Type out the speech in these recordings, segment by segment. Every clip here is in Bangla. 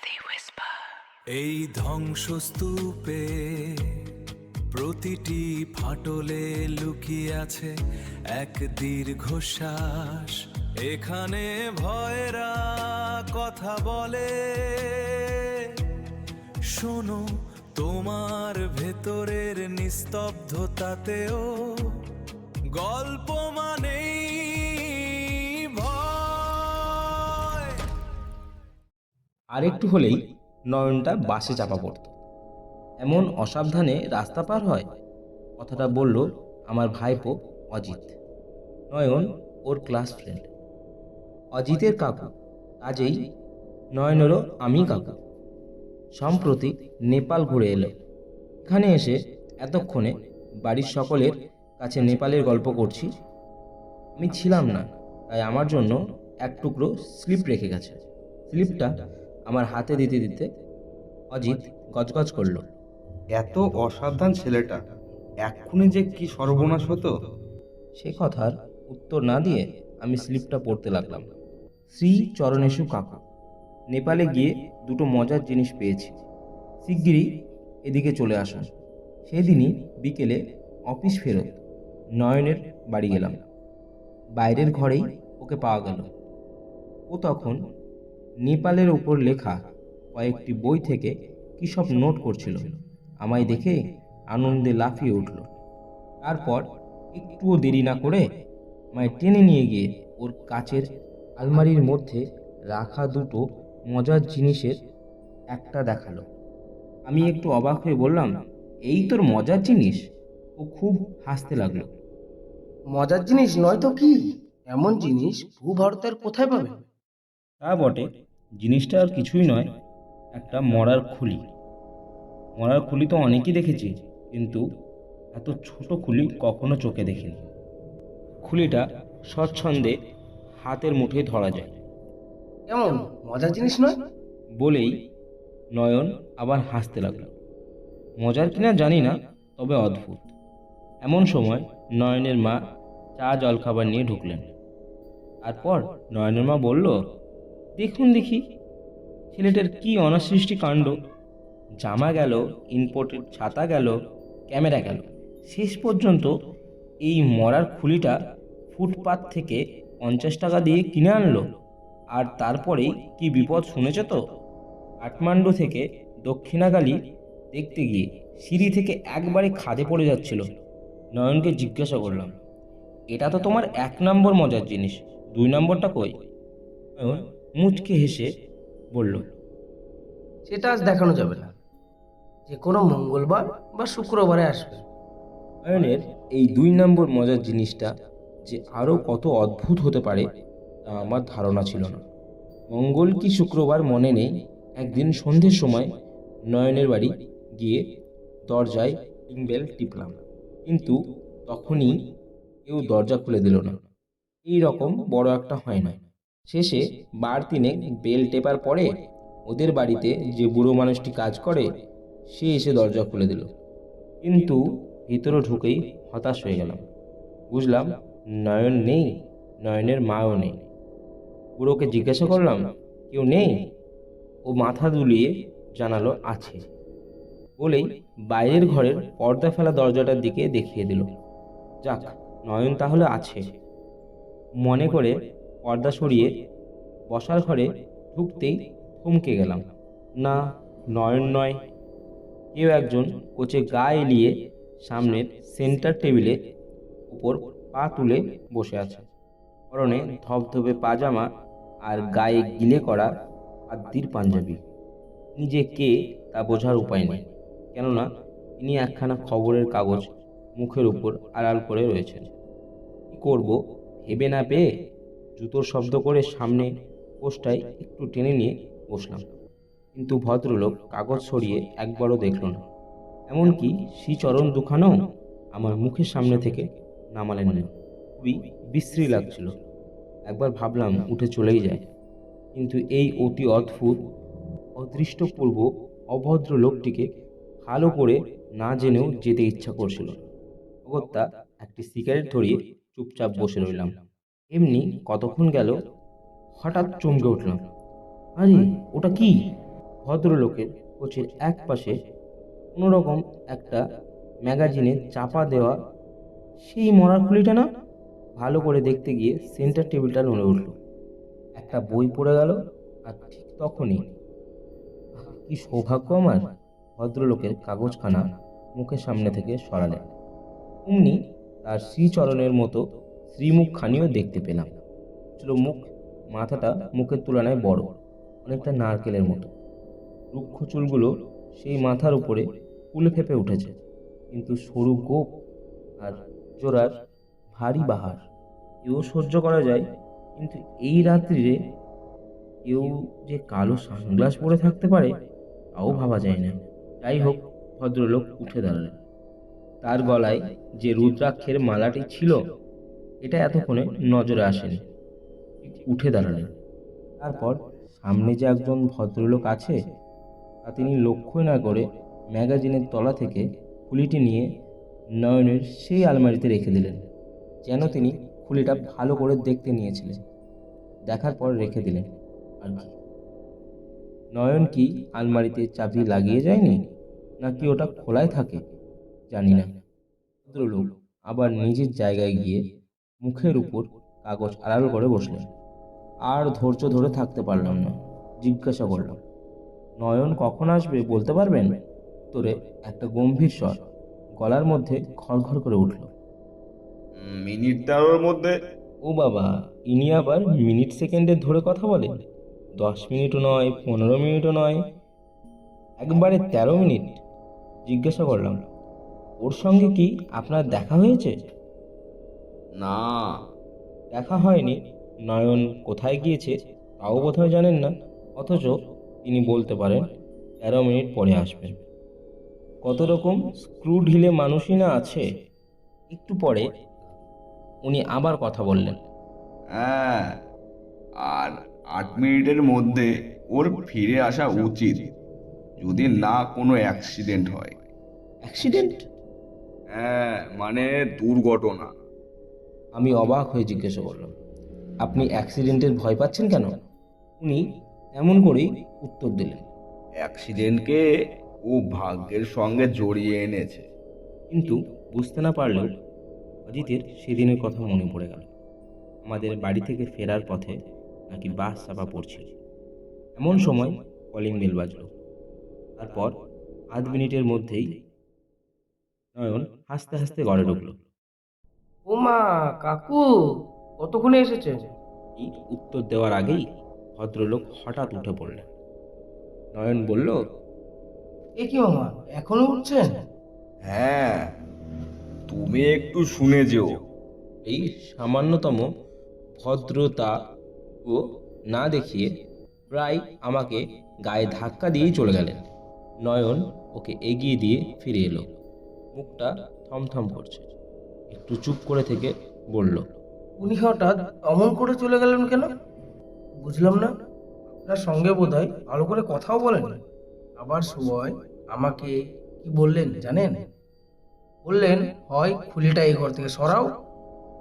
they whisper. এই ধ্বংসস্তূপে প্রতিটি ফাটলে লুকিয়ে আছে এক দীর্ঘশ্বাস। এখানে ভয়েরা কথা বলে, শোনো তোমার ভেতরের নিস্তব্ধতাতেও গল্প মানেই ভয়। আরেকটু হলেই নয়নটা বাসে চাপা পড়ত। এমন অসাবধানে রাস্তা পার হয়, কথাটা বলল আমার ভাইপো অজিত। নয়ন ওর ক্লাস ফ্রেন্ড, অজিতের কাকু, কাজেই নয়নেরও আমি কাকু। সম্প্রতি নেপাল ঘুরে এলো। এখানে এসে এতক্ষণে বাড়ির সকলের কাছে নেপালের গল্প করছি। আমি ছিলাম না, তাই আমার জন্য এক টুকরো স্লিপ রেখে গেছে। স্লিপটা আমার হাতে দিতে দিতে অজিত গজগজ করলো, এত অসাবধান ছেলেটা এক্ষুনি যে কি সর্বনাশ হতো। সে কথার উত্তর না দিয়ে আমি স্লিপটা পড়তে লাগলাম। শ্রী চরণেশু কাকু, নেপালে গিয়ে দুটো মজার জিনিস পেয়েছি, শিগগিরই এদিকে চলে আসুন। সেদিনই বিকেলে অফিস ফেরত নয়নের বাড়ি গেলাম। বাইরের ঘরেই ওকে পাওয়া গেল। ও তখন নেপালের উপর লেখা কয়েকটি বই থেকে কী সব নোট করছিল। আমায় দেখে আনন্দে লাফিয়ে উঠল। তারপর একটুও দেরি না করে আমায় টেনে নিয়ে গিয়ে ওর কাচের আলমারির মধ্যে রাখা দুটো মজার জিনিসের একটা দেখালো। আমি একটু অবাক হয়ে বললাম, এই তোর মজার জিনিস? ও খুব হাসতে লাগলো। মজার জিনিস নয় তো কি, এমন জিনিস ভূভারতের কোথায় পাবে? তা বটে, জিনিসটা আর কিছুই নয়, একটা মরার খুলি। মরার খুলি তো অনেকই দেখেছি, কিন্তু এত ছোট খুলি কখনো চোখে দেখিনি। খুলিটা স্বচ্ছন্দে হাতের মুঠোয় ধরা যায়। কেমন মজার জিনিস নয়? বলেই নয়ন আবার হাসতে লাগলো। মজার কিনা জানি না, তবে অদ্ভুত। এমন সময় নয়নের মা চা জলখাবার নিয়ে ঢুকলেন। তারপর নয়নের মা বলল, দেখুন দেখি ছেলেটার কি অনাসৃষ্টি কাণ্ড। জামা গেল, ইম্পোর্টেড ছাতা গেল, ক্যামেরা গেল, শেষ পর্যন্ত এই মরার খুলিটা ফুটপাত থেকে 50 টাকা দিয়ে কিনে আনলো। আর তারপরেই কি বিপদ শুনেছ তো? কাঠমান্ডু থেকে দক্ষিণাগালি দেখতে গিয়ে সিঁড়ি থেকে একবারে খাদে পড়ে যাচ্ছিল। নয়নকে জিজ্ঞাসা করলাম, এটা তো তোমার 1 নম্বর মজার জিনিস, 2 নম্বরটা কই? নয়ন মুচকে হেসে বলল, সেটা আজ দেখানো যাবে না, যে কোনো মঙ্গলবার বা শুক্রবারে আসবে। নয়নের এই 2 নম্বর মজার জিনিসটা যে আরও কত অদ্ভুত হতে পারে তা আমার ধারণা ছিল না। মঙ্গল কি শুক্রবার মনে নেই, একদিন সন্ধ্যের সময় নয়নের বাড়ি গিয়ে দরজায় রিং বেল টিপলাম, কিন্তু তখনই কেউ দরজা খুলে দিল না। এই রকম বড় একটা হয় না। শেষে বার 3 বেল টেপার পরে ওদের বাড়িতে যে বুড়ো মানুষটি কাজ করে সে এসে দরজা খুলে দিল। কিন্তু ভিতরে ঢুকেই হতাশ হয়ে গেলাম। বুঝলাম নয়ন নেই, নয়নের মাও নেই। বুড়োকে জিজ্ঞাসা করলাম, কেউ নেই? ও মাথা দুলিয়ে জানালো আছে, বলেই বাইরের ঘরের পর্দা ফেলা দরজাটার দিকে দেখিয়ে দিল। যাক, নয়ন তাহলে আছে মনে করে পর্দা সরিয়ে বসার ঘরে ঢুকতেই থমকে গেলাম। না, নয়ন নয়। কেউ একজন কোচে গা এলিয়ে সামনের সেন্টার টেবিলের উপর পা তুলে বসে আছে। পরনে ধবধবে পাজামা আর গায়ে গিলে করা আদ্দির পাঞ্জাবি। নিজে কে তা বোঝার উপায় নেই, কেননা তিনি একখানা খবরের কাগজ মুখের উপর আড়াল করে রয়েছেন। কি করব ভেবে না পেয়ে জুতোর শব্দ করে সামনে পোস্টায় একটু টেনে নিয়ে বসলাম। কিন্তু ভদ্রলোক কাগজ সরিয়ে একবারও দেখল না, এমনকি শ্রীচরণ দুখানাও আমার মুখের সামনে থেকে নামালেন না। খুবই বিশ্রী লাগছিল। একবার ভাবলাম উঠে চলেই যায়, কিন্তু এই অতি অদ্ভুত অদৃষ্টপূর্ব অভদ্র লোকটিকে ভালো করে না জেনেও যেতে ইচ্ছা করছিল। অগত্যা একটি সিগারেট ধরিয়ে চুপচাপ বসে রইলাম। এমনি কতক্ষণ গেল, হঠাৎ চমকে উঠলাম, আরে ওটা কি? ভদ্রলোকের কোচের এক পাশে কোনোরকম একটা ম্যাগাজিনে চাপা দেওয়া সেই মরার খুলিটা না। ভালো করে দেখতে গিয়ে সেন্টার টেবিলটা নড়ে উঠল, একটা বই পড়ে গেল। আর ঠিক তখনই, কি সৌভাগ্য আমার, ভদ্রলোকের কাগজখানা মুখের সামনে থেকে সরালেন। অমনি তার শ্রীচরণের মতো শ্রীমুখখানিও দেখতে পেলাম। ছিল মুখ, মাথাটা মুখের তুলনায় বড়, অনেকটা নারকেলের মতো। রুক্ষ চুলগুলো সেই মাথার উপরে ফুলে ফেপে উঠেছে, কিন্তু সরু গোপ আর জোড়ার ভারী বাহার। এও সহ্য করা যায়, কিন্তু এই রাত্রিরে কেউ যে কালো সানগ্লাস পরে থাকতে পারে তাও ভাবা যায় না। যাই হোক, ভদ্রলোক উঠে দাঁড়ালেন। তার গলায় যে রুদ্রাক্ষের মালাটি ছিল এটা এতক্ষণে নজরে আসেনি। উঠে দাঁড়ালেন। তারপর সামনে যে একজন ভদ্রলোক আছে তা তিনি লক্ষ্য না করে ম্যাগাজিনের তলা থেকে খুলিটি নিয়ে নয়নের সেই আলমারিতে রেখে দিলেন, যেন তিনি খুলিটা ভালো করে দেখতে নিয়েছিলেন। দেখার পর রেখে দিলেন। আর কি, নয়ন কি আলমারিতে চাবি লাগিয়ে যায়নি, নাকি ওটা খোলাই থাকে জানি না। ভদ্রলোক আবার নিজের জায়গায় গিয়ে মুখের উপর কাগজ আড়াল করে বসলেন। আর ধৈর্য ধরে থাকতে পারলাম না, জিজ্ঞাসা করলাম, নয়ন কখন আসবে বলতে পারবেন? তোরে একটা গম্ভীর স্বর গলার মধ্যে ঘরঘর করে উঠল। মিনিট 13-র মধ্যে। ও বাবা, ইনি আবার মিনিট সেকেন্ডে ধরে কথা বলেন? 10 মিনিটও নয়, 15 মিনিটও নয়, একবারে 13 মিনিট। জিজ্ঞাসা করলাম, ওর সঙ্গে কি আপনার দেখা হয়েছে? না, দেখা হয়নি। নয়ন কোথায় গিয়েছে তাও বোধহয় জানেন না, অথচ তিনি বলতে পারেন 13 মিনিট পরে আসবেন। কত রকম স্ক্রু ঢিলে মানুষই না আছে। একটু পরে উনি আবার কথা বললেন। হ্যাঁ, আর 8 মিনিটের মধ্যে ওর ফিরে আসা উচিত, যদি না কোনো অ্যাক্সিডেন্ট হয়। অ্যাক্সিডেন্ট? হ্যাঁ, মানে দুর্ঘটনা। আমি অবাক হয়ে জিজ্ঞাসা করলাম, আপনি অ্যাক্সিডেন্টের ভয় পাচ্ছেন কেন? উনি এমন করেই উত্তর দিলেন, অ্যাক্সিডেন্টকে ও ভাগ্যের সঙ্গে জড়িয়ে এনেছে। কিন্তু বুঝতে না পারলেও অজিতের সেদিনের কথা মনে পড়ে গেল। আমাদের বাড়ি থেকে ফেরার পথে নাকি বাস চাপা পড়ছিল। এমন সময় কলিং বেল বাজল। তারপর আধ মিনিটের মধ্যেই নয়ন হাসতে হাসতে ঘরে ঢুকলো। ও মা, কাকু কতক্ষণে এসেছে? এই উত্তর দেওয়ার আগেই ভদ্রলোক হঠাৎ উঠে পড়লেন। নয়ন বলল, এ কি মামা, এখনো উঠছেন? হ্যাঁ, তুমি একটু শুনে যেও। এই সামান্যতম ভদ্রতা ও না দেখিয়ে প্রায় আমাকে গায়ে ধাক্কা দিয়েই চলে গেলেন। নয়ন ওকে এগিয়ে দিয়ে ফিরে এলো, মুখটা থমথম করছে। একটু চুপ করে থেকে বলল, উনি হঠাৎ অমন করে চলে গেলেন কেন? বুঝলাম না। আপনার সঙ্গে বোধহয় ভালো করে কথাও বলেন। আবার সময় আমাকে কি বললেন জানেন? বললেন, হয় খুলিটা এই ঘর থেকে সরাও,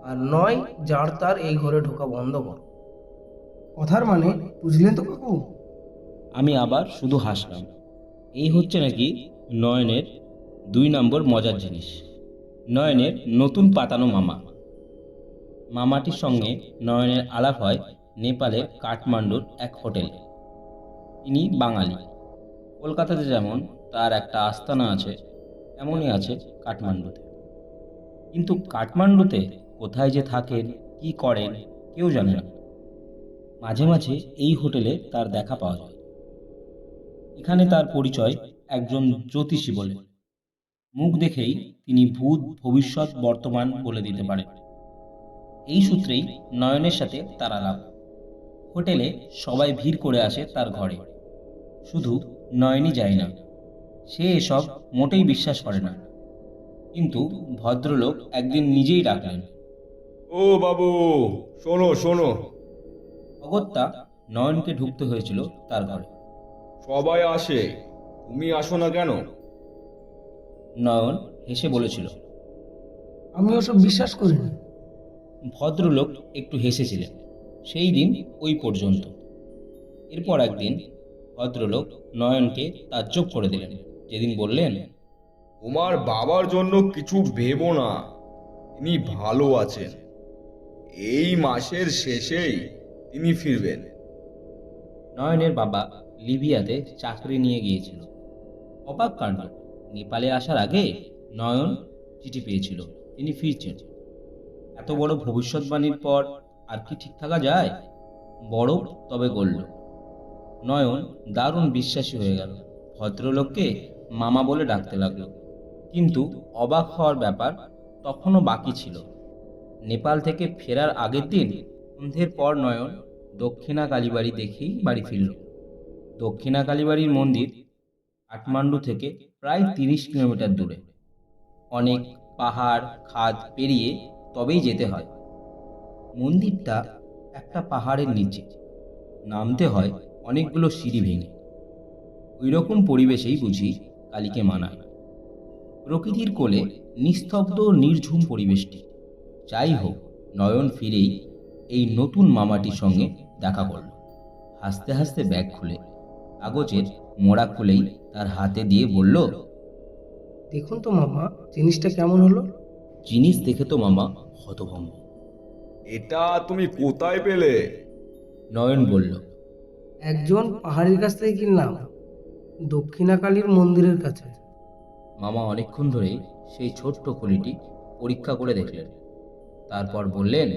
আর নয় যার তার এই ঘরে ঢোকা বন্ধ করো। কথার মানে বুঝলেন তো কাকু? আমি আবার শুধু হাসলাম। এই হচ্ছে নাকি নয়নের 2 নম্বর মজার জিনিস। নয়নের নতুন পাতানো মামা। মামাটির সঙ্গে নয়নের আলাপ হয় নেপালের কাঠমান্ডুর এক হোটেলে। তিনি বাঙালি। কলকাতাতে যেমন তার একটা আস্তানা আছে, তেমনই আছে কাঠমান্ডুতে। কিন্তু কাঠমান্ডুতে কোথায় যে থাকেন, কি করেন, কেউ জানে না। মাঝে মাঝে এই হোটেলে তার দেখা পাওয়া যায়। এখানে তার পরিচয় একজন জ্যোতিষী বলে। মুখ দেখেই তিনি ভূত, ভবিষ্যৎ, বর্তমান বলে দিতে পারেন। এই সূত্রেই নয়নের সাথে তার আলাপ। হোটেলে সবাই ভিড় করে আসে তার ঘরে, শুধু নয়নই যায় না। সে এসব মোটেই বিশ্বাস করে না। কিন্তু ভদ্রলোক একদিন নিজেই ডাকলেন, ও বাবু, শোনো শোনো। অগত্যা নয়নকে ঢুকতে হয়েছিল তার ঘরে। সবাই আসে, তুমি আসো না কেন? নয়ন হেসে বলেছিল। আমি ওসব বিশ্বাস করি না। ভদ্রলোক একটু হেসেছিলেন। সেই দিন ওই পর্যন্ত। এরপর একদিন ভদ্রলোক নয়নকে তাজ্জব করে দিলেন যেদিন বললেন, তোমার বাবার জন্য কিছু ভেবো না, তিনি ভালো আছেন। এই মাসের শেষেই তিনি ফিরবেন। নয়নের বাবা লিবিয়াতে চাকরি নিয়ে গিয়েছিল। অবাক কাণ্ড, নেপালে আসার আগে নয়ন চিঠি পেয়েছিল তিনি ফিরছেন। এত বড় ভবিষ্যৎবাণীর পর আর কি ঠিক থাকা যায়? বরফ তবে গলল। নয়ন দারুণ বিশ্বাসী হয়ে গেল, ভদ্রলোককে মামা বলে ডাকতে লাগলো। কিন্তু অবাক হওয়ার ব্যাপার তখনও বাকি ছিল। নেপাল থেকে ফেরার আগের দিন সন্ধ্যের পর নয়ন দক্ষিণা কালীবাড়ি দেখেই বাড়ি ফিরল। দক্ষিণা কালীবাড়ির মন্দির কাঠমান্ডু থেকে প্রায় 30 কিলোমিটার দূরে। অনেক পাহাড় খাদ পেরিয়ে তবেই যেতে হয়। মন্দিরটা একটা পাহাড়ের নিচে, নামতে হয় অনেকগুলো সিঁড়ি ভেঙে। ওই রকম পরিবেশেই বুঝি কালীকে মানায়। প্রকৃতির কোলে নিস্তব্ধ নির্ঝুম পরিবেশটি। যাই হোক, নয়ন ফিরেই এই নতুন মামাটির সঙ্গে দেখা করল। হাসতে হাসতে ব্যাগ খুলে কাগজের মোড়া খুলেই তার হাতে দিয়ে বলল, দেখুন তো মামা, জিনিসটা কেমন হলো? জিনিস দেখে তো মামা হতভম্ব। এটা তুমি কোথায় পেলে? নয়ন বলল, একজন পাহাড়ির কাছ থেকে কিনলাম, দক্ষিণাকালীর মন্দিরের কাছে। মামা অনেকক্ষণ ধরে সেই ছোট্ট খুলিটি পরীক্ষা করে দেখলেন। তারপর বললেন,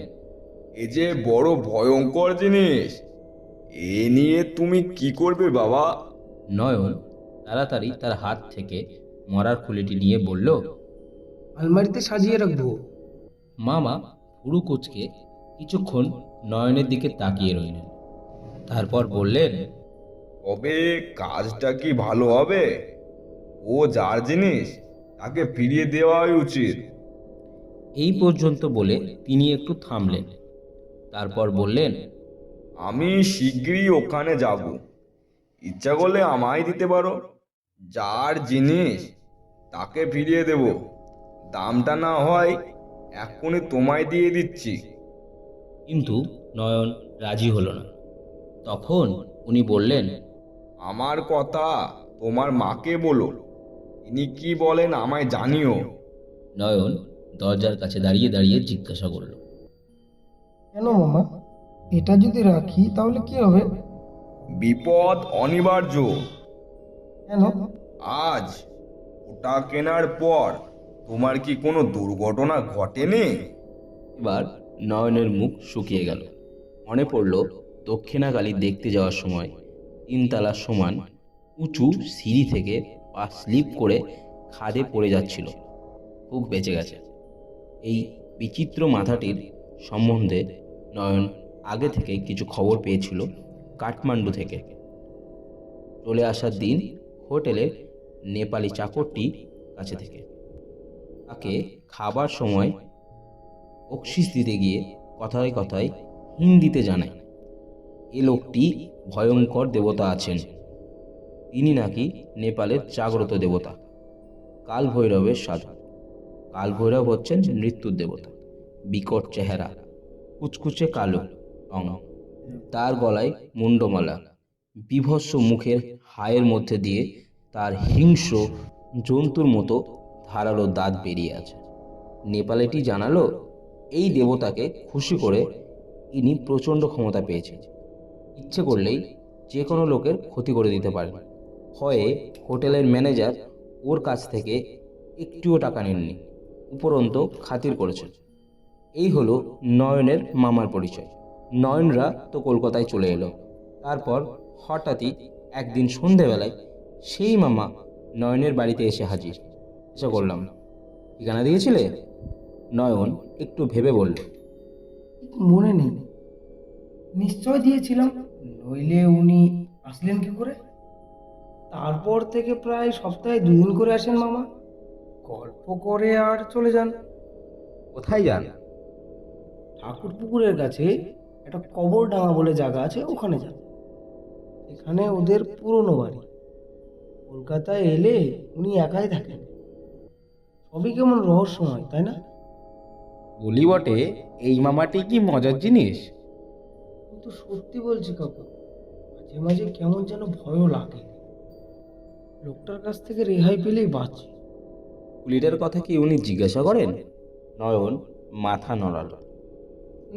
এ যে বড় ভয়ঙ্কর জিনিস, এ নিয়ে তুমি কি করবে বাবা? নয়ন তাড়াতাড়ি তার হাত থেকে মরার খুলিটি নিয়ে বলল, আলমারিতে সাজিয়ে রাখবো। মামা পুরু কোচকে কিছুক্ষণ নয়নের দিকে তাকিয়ে রইলেন। তারপর বললেন, তবে কাজটা কি ভালো হবে? ও যার জিনিস তাকে ফিরিয়ে দেওয়াই উচিত। এই পর্যন্ত বলে তিনি একটু থামলেন। তারপর বললেন, আমি শিগগিরই ওখানে যাব, ইচ্ছা করলে আমায় দিতে পারো। যার জিনিস তাকে ফিরিয়ে দেব, দামটা না হয় এক্ষুনি তোমায় দিয়ে দিচ্ছি। কিন্তু নয়ন রাজি হলো না। তখন উনি বললেন, আমার কথা তোমার মাকে বলো, তিনি কি বলেন আমায় জানিও। নয়ন দরজার কাছে দাঁড়িয়ে দাঁড়িয়ে জিজ্ঞাসা করল, কেন মামা? এটা যদি রাখি তাহলে কি হবে? বিপদ অনিবার্য। কেন? আজ ওটা কেনার পর তোমার কি কোনো দুর্ঘটনা ঘটেনি? এবার নয়নের মুখ শুকিয়ে গেল। মনে পড়ল দক্ষিণাকালী দেখতে যাওয়ার সময় 3 তলা সমান উঁচু সিঁড়ি থেকে পা স্লিপ করে খাদে পড়ে যাচ্ছিল। খুব বেঁচে গেছে। এই বিচিত্র মাথাটির সম্বন্ধে নয়ন আগে থেকে কিছু খবর পেয়েছিল কাঠমান্ডু থেকে। চলে আসার দিন হোটেলের নেপালি চাকরটি কাছে থেকে তাকে খাবার সময় বকশিস দিতে গিয়ে কথায় কথায় হিন্দিতে জানায় এ লোকটি ভয়ঙ্কর দেবতা আছেন। তিনি নাকি নেপালের জাগ্রত দেবতা, কাল ভৈরবের সাধু। কাল ভৈরব হচ্ছেন মৃত্যুর দেবতা। বিকট চেহারা, কুচকুচে কালো রং, তার গলায় মুন্ডমালা, বিভৎস মুখের হায়ের মধ্যে দিয়ে তার হিংস্র জন্তুর মতো ধারালো দাঁত বেরিয়ে আছে। নেপালেটি জানালো এই দেবতাকে খুশি করে ইনি প্রচণ্ড ক্ষমতা পেয়েছেন। ইচ্ছে করলেই যে কোনো লোকের ক্ষতি করে দিতে পারেন। হয় হোটেলের ম্যানেজার ওর কাছ থেকে একটুও টাকা নেননি, উপরন্তু খাতির করেছেন। এই হলো নয়নের মামার পরিচয়। নয়নরা তো কলকাতায় চলে এলো। তারপর হঠাৎই একদিন সন্ধেবেলায় সেই মামা নয়নের বাড়িতে এসে হাজির। এসে করলাম, ঠিকানা দিয়েছিলে? নয়ন একটু ভেবে বলল, মনে নেই, নিশ্চয় দিয়েছিলাম, নইলে উনি আসলেন কি করে? তারপর থেকে প্রায় সপ্তাহে 2 দিন করে আসেন মামা, গল্প করে আর চলে যান। কোথায় যান? ঠাকুর পুকুরের কাছে একটা কবরডাঙ্গা বলে জায়গা আছে, ওখানে যান। এখানে ওদের পুরনো বাড়ি। কলকাতায় এলে উনি একাই থাকেন। সবই কেমন রহস্যময়, তাই না? বলি বটে, এই মামাটি কি মজার জিনিস। কিন্তু সত্যি বলছি কাকু, আজ মাঝে মাঝে কেমন যেন ভয়ও লাগে। লোকটার কাছ থেকে রেহাই পেলেই বাঁচি। কুলিটার কথা কি উনি জিজ্ঞাসা করেন? নয়ন মাথা নড়াল।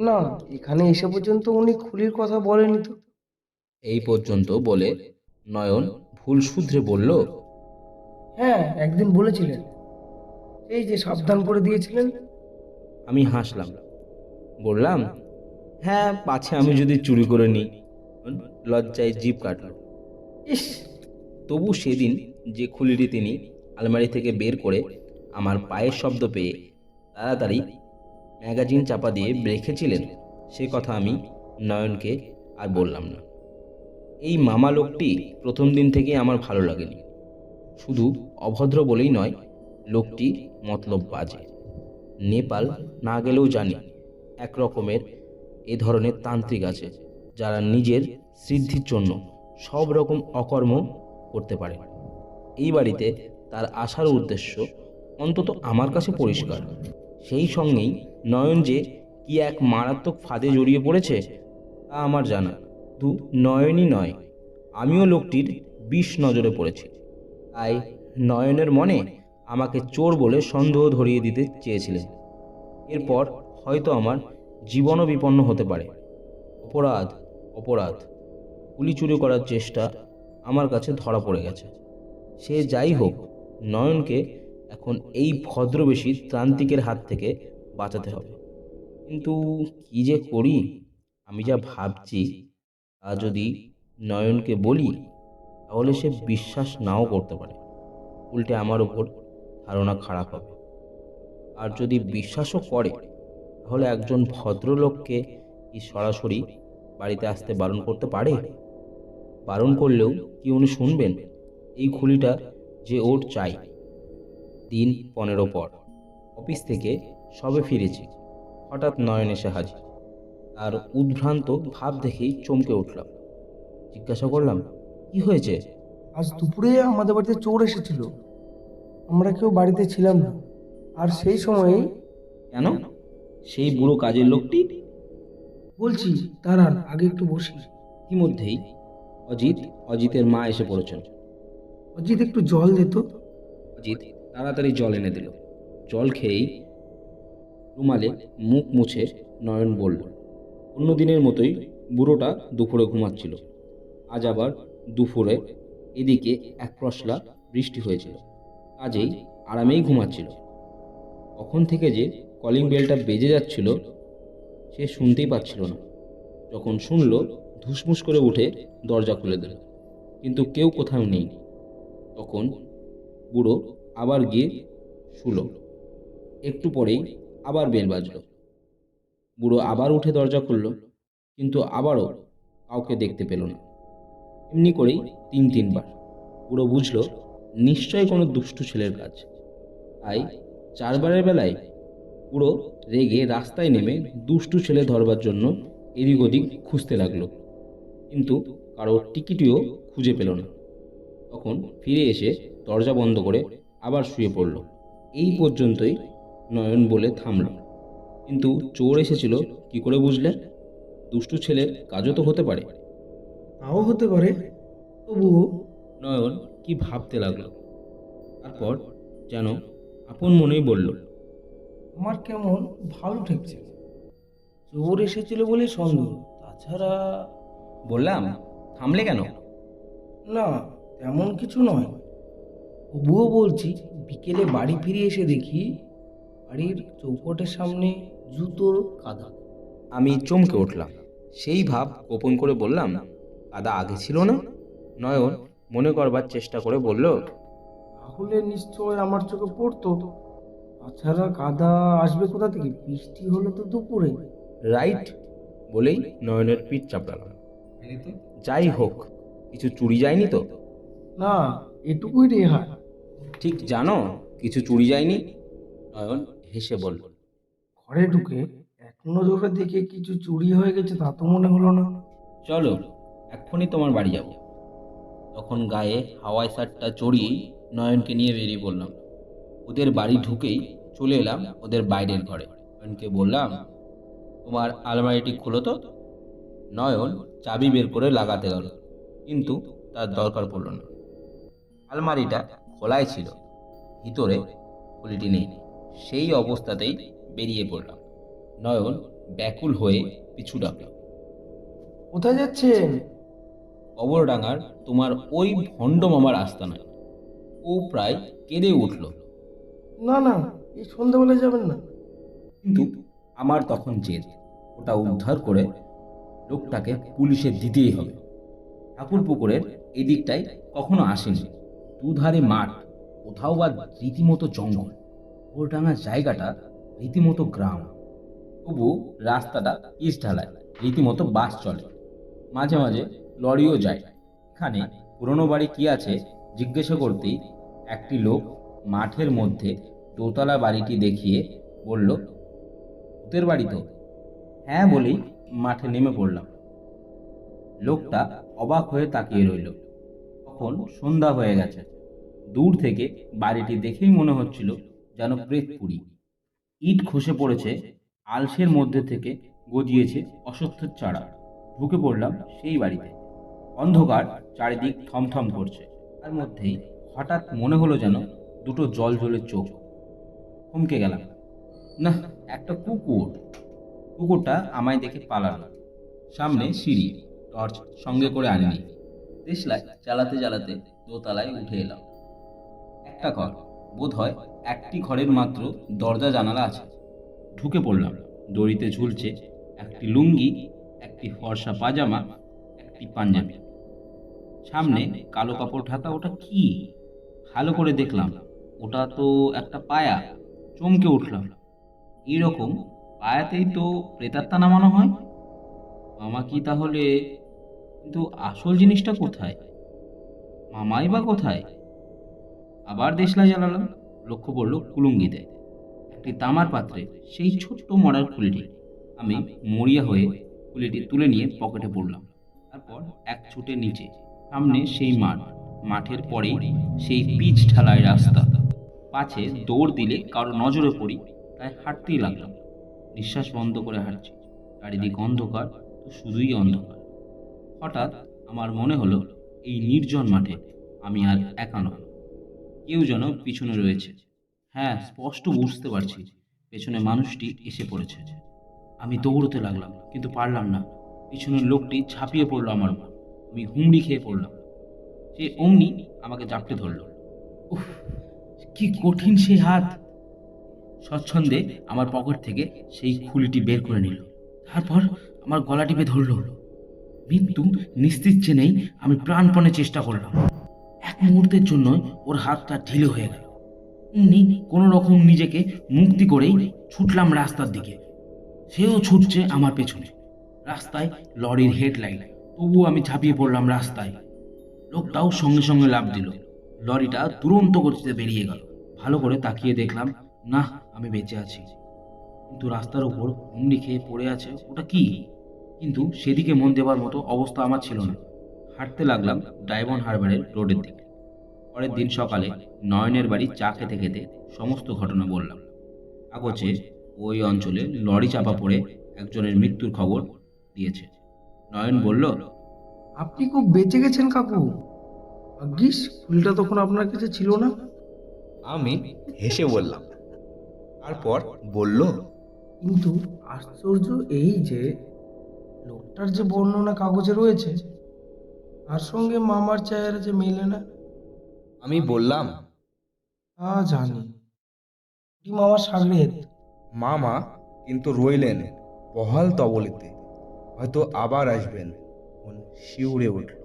না, এখানে এসে পর্যন্ত উনি খুলির কথা বলেনি তো। এই পর্যন্ত বলে নয়ন ভুল শুধরে বলল, হ্যাঁ, একদিন বলেছিলেন, এই যে সাবধান করে দিয়েছিলেন। আমি হাসলাম, বললাম, হ্যাঁ, পাছে আমি যদি চুরি করে নিই। লজ্জায় জিভ কাটল। ইস, তবু সেদিন যে খুলিটি তিনি আলমারি থেকে বের করে আমার পায়ের শব্দ পেয়ে তাড়াতাড়ি ম্যাগাজিন চাপা দিয়ে রেখেছিলেন, সে কথা আমি নয়নকে আর বললাম না। এই মামা লোকটি প্রথম দিন থেকে আমার ভালো লাগেনি। শুধু অভদ্র বলেই নয়, লোকটি মতলব বাজে। নেপাল না গেলেও জানি এক রকমের এ ধরনের তান্ত্রিক আছে যারা নিজের সিদ্ধির জন্য সব রকম অকর্ম করতে পারে। এই বাড়িতে তার আসার উদ্দেশ্য অন্তত আমার কাছে পরিষ্কার। সেই সঙ্গেই নয়ন যে কি এক মারাত্মক ফাঁদে জড়িয়ে পড়েছে তা আমার জানা। শুধু নয়নই নয়, আমিও লোকটির বিষ নজরে পড়েছি। তাই নয়নের মনে আমাকে চোর বলে সন্দেহ ধরিয়ে দিতে চেয়েছিলেন। এরপর হয়তো আমার জীবনও বিপন্ন হতে পারে। অপরাধ অপরাধ কুলি চুরি করার চেষ্টা আমার কাছে ধরা পড়ে গেছে। সে যাই হোক, নয়নকে এখন এই ভদ্রবেশী ত্রান্তিকের হাত থেকে বাঁচাতে হবে। কিন্তু কি যে করি, আমি যা ভাবছি তা যদি নয়নকে বলি তাহলে সে বিশ্বাস নাও করতে পারে। উল্টে আমার ওপর ধারণা খারাপ হবে। আর যদি বিশ্বাসও করে তাহলে একজন ভদ্রলোককে কি সরাসরি বাড়িতে আসতে বারণ করতে পারে? বারণ করলেও কি উনি শুনবেন? এই খুলিটা যে ওর চাই। দিন 15 পর অফিস থেকে সবে ফিরেছি, হঠাৎ নয়ন এসে হাজির। তার উদ্ভ্রান্ত ভাব দেখেই চমকে উঠলাম। জিজ্ঞাসা করলাম, কি হয়েছে? আজ দুপুরে আমাদের বাড়িতে চোর এসেছিল। আমরা কেউ বাড়িতে ছিলাম না, আর সেই সময়েই কেন? সেই বুড়ো কাজের লোকটি? বলছি, দাঁড়ান, আগে একটু বসি। ইতিমধ্যেই অজিতের মা এসে পড়েছেন। অজিত, একটু জল দে তো। অজিত তাড়াতাড়ি জল এনে দিল। জল খেয়েই রুমালে মুখ মুছে নয়ন বলল, অন্য দিনের মতোই বুড়োটা দুপুরে ঘুমাচ্ছিল। আজ আবার দুপুরে এদিকে এক পশলা বৃষ্টি হয়েছিল, কাজেই আরামেই ঘুমাচ্ছিল। কখন থেকে যে কলিং বেলটা বেজে যাচ্ছিল সে শুনতেই পাচ্ছিল না। যখন শুনল, ধুসমুস করে উঠে দরজা খুলে দিল, কিন্তু কেউ কোথাও নেই। তখন বুড়ো আবার গিয়ে শুল। একটু পরেই আবার বেল বাজল। বুড়ো আবার উঠে দরজা খুলল, কিন্তু আবারও কাউকে দেখতে পেল না। এমনি করেই 3-3 বার। বুড়ো বুঝল নিশ্চয় কোনো দুষ্টু ছেলের কাজ। তাই 4বারের বেলায় বুড়ো রেগে রাস্তায় নেমে দুষ্টু ছেলে ধরবার জন্য এদিক ওদিক খুঁজতে লাগলো, কিন্তু কারোর টিকিটিও খুঁজে পেল না। তখন ফিরে এসে দরজা বন্ধ করে আবার শুয়ে পড়ল। এই পর্যন্তই নয়ন বলে থামল। কিন্তু চোর এসেছিল কি করে বুঝলে? দুষ্টু ছেলের কাজও তো হতে পারে। তাও হতে পারে, তবুও নয়ন কি ভাবতে লাগলো। তারপর যেন আপন মনেই বলল, আমার কেমন ভালো ঠেকছে না। চোর এসেছিল বলে সন্দেহ, তাছাড়া বললাম, থামলে কেন? না, তেমন কিছু নয়। তবুও বলছি, বিকেলে বাড়ি ফিরে এসে দেখি বাড়ির চৌপটের সামনে জুতোর কাদা। আমি চমকে উঠলাম। সেই ভাব গোপন করে বললাম, কাদা আগে ছিল না? নয়ন মনে করবার চেষ্টা করে বলল, তাহলে নিশ্চয় আমার চোখে পড়তো। তাছাড়া কাদা আসবে কোথা থেকে? বৃষ্টি হলো তো দুপুরে। রাইট বলেই নয়নের পিঠ চাপড়ালাম। যাই হোক, কিছু চুরি যায়নি তো? না, এটুকুই রেহাই। ঠিক জানো কিছু চুরি যায়নি? নয়ন হেসে বলল। ঘরে ঢুকে এক নজরে দেখে কিছু চুরি হয়ে গেছে তা তো মনে হলো না। চলো, এক্ষুনি তোমার বাড়ি যাব। তখন গায়ে হাওয়াই শার্টটা চড়িয়েই নয়নকে নিয়ে বেরিয়ে পড়লাম। ওদের বাড়ি ঢুকেই চলে এলাম ওদের বাইরের ঘরে। নয়নকে বললাম, তোমার আলমারিটি খুলো তো। নয়ন চাবি বের করে লাগাতে গেল। কিন্তু তার দরকার পড়ল না। আলমারিটা খোলাই ছিল, ভিতরে খুলিটি নেই। সেই অবস্থাতেই বেরিয়ে পড়লাম। নয়ন ব্যাকুল হয়ে পিছু ডাকল। কোথায় যাচ্ছেন? কবরডাঙ্গার তোমার ওই ভণ্ড মামার আস্তানায়। ও প্রায় কেঁদে উঠল। না না, এই সন্ধ্যাবেলায় যাবেন না। কিন্তু আমার তখন জেদ, ওটা উদ্ধার করে লোকটাকে পুলিশে দিতেই হবে। ঠাকুর পুকুরের এদিকটায় কখনো আসেনি, দুধারে মাঠ, কোথাও বা রীতিমতো জঙ্গল। কবরডাঙ্গার জায়গাটা রীতিমতো গ্রাম, তবু রাস্তাটা ইট ঢালায়, রীতিমতো বাস চলে, মাঝে মাঝে লরিও যায়। এখানে পুরনো বাড়ি কি আছে জিজ্ঞাসা করতেই একটি লোক মাঠের মধ্যে দোতলা বাড়িটি দেখিয়ে বলল, ভূতের বাড়ি তো? হ্যাঁ বলেই মাঠে নেমে পড়লাম। লোকটা অবাক হয়ে তাকিয়ে রইল। তখন সন্ধ্যা হয়ে গেছে। দূর থেকে বাড়িটি দেখেই মনে হচ্ছিল যেন প্রেতপুরী। ইট খসে পড়েছে, আলসের মধ্যে থেকে গজিয়েছে অশ্বত্থের চারা। ঢুকে পড়লাম সেই বাড়িতে। অন্ধকার, চারিদিক থমথম করছে। তার মধ্যেই হঠাৎ মনে হলো যেন দুটো জল জলের চোখ। থমকে গেলাম। না, একটা কুকুর। কুকুরটা আমায় দেখে পালালো। সামনে সিঁড়ি, টর্চ সঙ্গে করে আনিনি। দেশলাই চালাতে চালাতে দোতলায় উঠে এলাম। একটা ঘর, বোধ হয় একটি ঘরের মাত্র দরজা জানালা আছে। ঢুকে পড়লাম। দড়িতে ঝুলছে একটি লুঙ্গি, একটি ফর্সা পাজামা, একটি পাঞ্জাবি। সামনে কালো কাপড় ঢাকা। ওটা কি? ভালো করে দেখলাম, ওটা তো একটা পায়া। চমকে উঠলাম। এইরকম পায়াতেই তো প্রেতাত্মা নামানো হয়। মামা কি তাহলে? কিন্তু আসল জিনিসটা কোথায়? মামাই বা কোথায়? আবার দেশলাই জ্বালালাম। লক্ষ্য পড়ল কুলুঙ্গিতে একটি তামার পাত্রে সেই ছোট্ট মরার খুলিটি। আমি মরিয়া হয়ে খুলিটি তুলে নিয়ে পকেটে পড়লাম। তারপর এক ছুটে নিচে। সামনে সেই মাঠ, মাঠের পরেই সেই পিচ ঢালাই রাস্তা। পাছে দৌড় দিলে কারো নজরে পড়ি, তাই হাঁটতেই লাগলাম। নিঃশ্বাস বন্ধ করে হাঁটছি। চারিদিক অন্ধকার, তো শুধুই অন্ধকার। হঠাৎ আমার মনে হলো এই নির্জন মাঠে আমি আর একা নয়, কেউ যেন পিছনে রয়েছে। হ্যাঁ, স্পষ্ট বুঝতে পারছি পেছনে মানুষটি এসে পড়েছে। আমি দৌড়তে লাগলাম, কিন্তু পারলাম না। পিছনের লোকটি ঝাঁপিয়ে পড়লো আমার উপর। আমি হুমড়ি খেয়ে পড়লাম। সে অমনি আমাকে জাপটে ধরল। উফ, কি কঠিন সেই হাত! স্বচ্ছন্দে আমার পকেট থেকে সেই খুলিটি বের করে নিল। তারপর আমার গলা টিপে ধরল। মৃত্যু নিস্তিচ্ছে নেই, আমি প্রাণপণে চেষ্টা করলাম। এক মুহূর্তের জন্য ওর হাতটা ঢিলে হয়ে গেল। অমনি কোনো রকম নিজেকে মুক্তি করেই ছুটলাম রাস্তার দিকে। সেও ছুটছে আমার পেছনে। রাস্তায় লরির হেডলাইট, তবুও আমি ঝাঁপিয়ে পড়লাম রাস্তায়। লোকটাও সঙ্গে সঙ্গে লাফ দিল। লরিটা দুরন্ত গতিতে বেরিয়ে গেল। ভালো করে তাকিয়ে দেখলাম, না, আমি বেঁচে আছি। কিন্তু রাস্তার উপর হুমড়ি খেয়ে পড়ে আছে ওটা কি? কিন্তু সেদিকে মন দেবার মতো অবস্থা আমার ছিল না। হাঁটতে লাগলাম ডায়মন্ড হারবারের রোডের দিকে। পরের দিন সকালে নয়নের বাড়ি চা খেতে খেতে সমস্ত ঘটনা বললাম। কাগজে ওই অঞ্চলে লরি চাপা পড়ে একজনের মৃত্যুর খবর দিয়েছে। নয়ন বলল, আপনি খুব বেঁচে গেছেন কাকু। ভাগ্যিস ফুলটা তখন আপনার কাছে ছিল না। আমি হেসে বললাম। তারপর বলল, কিন্তু আশ্চর্য এই যে লোকটার যে বর্ণনা কাগজে রয়েছে, তার সঙ্গে মামার চেহারা যে মেলে না। আমি বললাম, তা জানি, কি মামার সাগরেদ। মামা কিন্তু রইলেন বহাল তবলিতে, হয়তো আবার আসবেন। মন শিউরে উঠল।